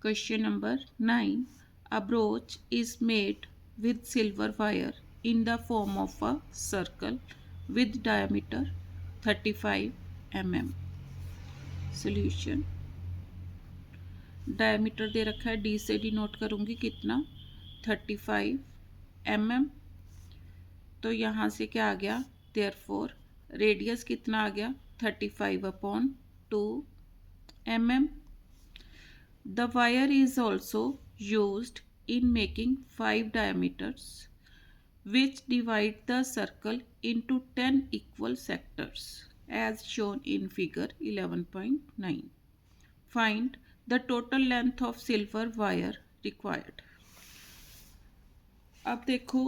Question number 9. A brooch is made with silver wire in the form of a circle with diameter 35 mm. Solution. Diameter दे रखा है, D से denote करूँगी कितना 35 mm। तो यहाँ से क्या आ गया, देयरफॉर रेडियस कितना आ गया 35/2 mm। The wire is also used in making 5 diameters which divide the circle into 10 equal sectors as shown in figure 11.9. Find the total length of silver wire required. अब देखो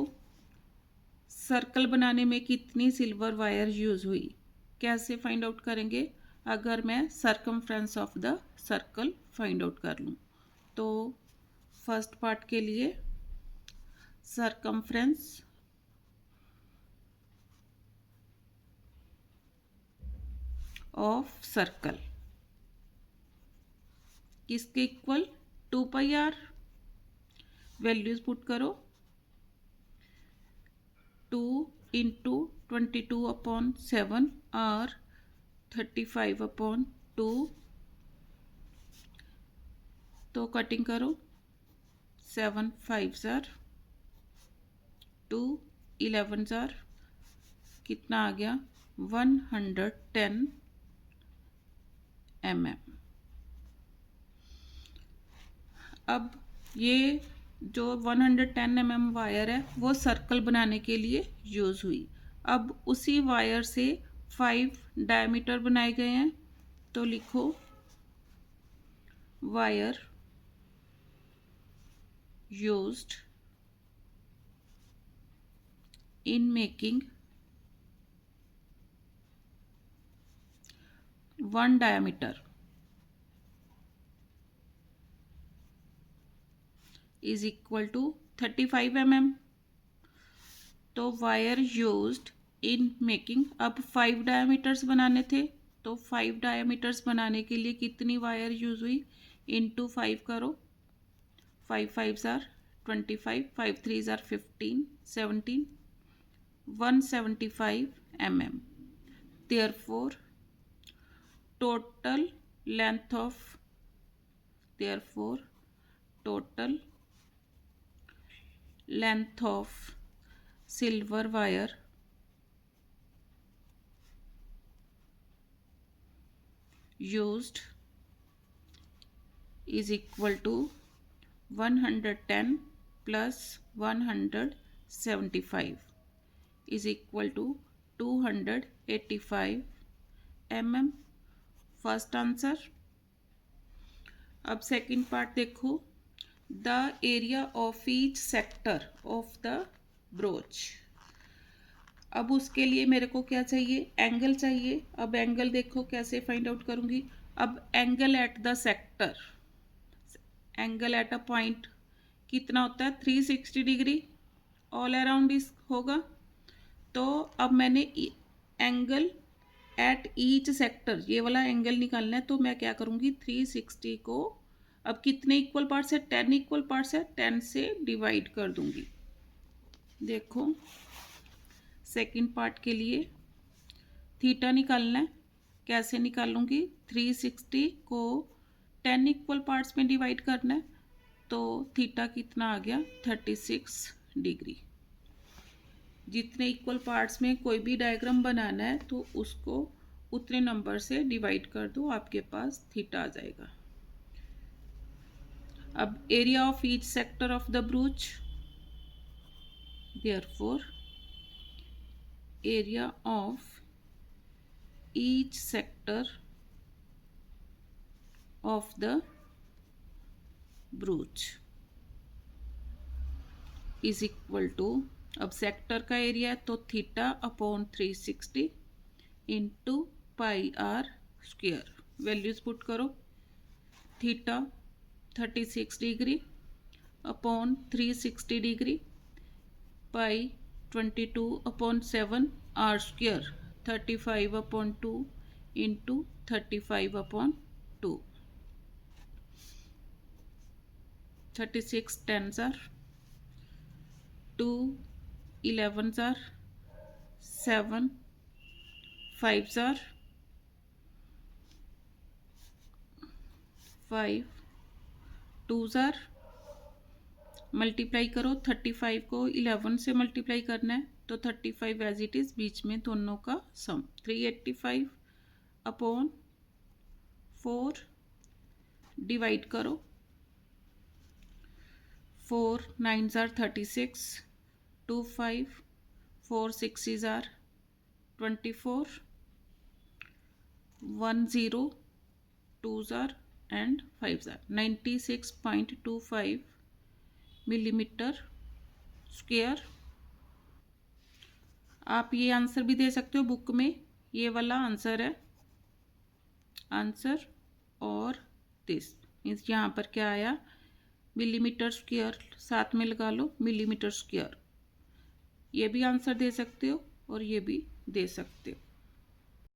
circle बनाने में कितनी silver wire use हुई, कैसे find out करेंगे। अगर मैं circumference of the circle find out कर लूँ तो फर्स्ट पार्ट के लिए सर्कमफ्रेंस ऑफ सर्कल किसके इक्वल 2πr। वैल्यूज पुट करो 2 × 22/7 और 35/2। तो कटिंग करो 7 5 जार 2 11 जार कितना आ गया 110 mm। अब ये जो 110 mm वायर है वो सर्कल बनाने के लिए यूज़ हुई। अब उसी वायर से 5 डायमीटर बनाए गए हैं, तो लिखो wire used in making 1 diameter is equal to 35 mm। तो वायर यूज्ड इन मेकिंग, अब 5 डायमीटर्स बनाने थे तो 5 डायमीटर्स बनाने के लिए कितनी वायर यूज हुई, इंटू 5 करो 5 5 jar 25 5 3 jar 15 17 175 mm। therefore total length of silver wire used is equal to 110 plus 175 is equal to 285 mm। First answer. अब सेकंड पार्ट देखो, the area of each sector of the broach. अब उसके लिए मेरे को क्या चाहिए, एंगल चाहिए। अब एंगल देखो कैसे फाइंड आउट करूँगी। अब angle at the sector, angle at a point कितना होता है 360 डिग्री ऑल अराउंड इस होगा। तो अब मैंने एंगल एट ईच सेक्टर ये वाला एंगल निकालना है, तो मैं क्या करूँगी 360 को अब कितने इक्वल पार्ट्स है 10 इक्वल पार्ट्स है 10 से डिवाइड कर दूँगी। देखो सेकंड पार्ट के लिए थीटा निकालना है, कैसे निकालूंगी 360 को 10 इक्वल पार्ट्स में डिवाइड करना है, तो थीटा कितना आ गया 36 डिग्री। जितने इक्वल पार्ट्स में कोई भी डायग्राम बनाना है तो उसको उतने नंबर से डिवाइड कर दो, आपके पास थीटा आ जाएगा। अब area of each sector of the brooch, therefore area of each sector of the brooch is equal to, अब सेक्टर का एरिया है तो theta upon 360 into πr²। Values put करो, theta 36 degree upon 360 degree pi 22/7 r² 35/2 into 35/2। 36 10s are 2 11s are 7 5s are 5 2s are multiply करो 35 को 11 से multiply करना है तो 35 एज इट इज़ बीच में दोनों का सम 385 अपॉन 4 डिवाइड करो 4 9s are 36 2 5 4 6s are 24 1 0 2s are and 5s are 96.25 millimetre square. आप ये आंसर भी दे सकते हो बुक में, ये वाला आंसर है आंसर और दिस मीन्स यहाँ पर क्या आया मिलीमीटर स्क्वायर, साथ में लगा लो मिलीमीटर स्क्वायर। ये भी आंसर दे सकते हो और ये भी दे सकते हो।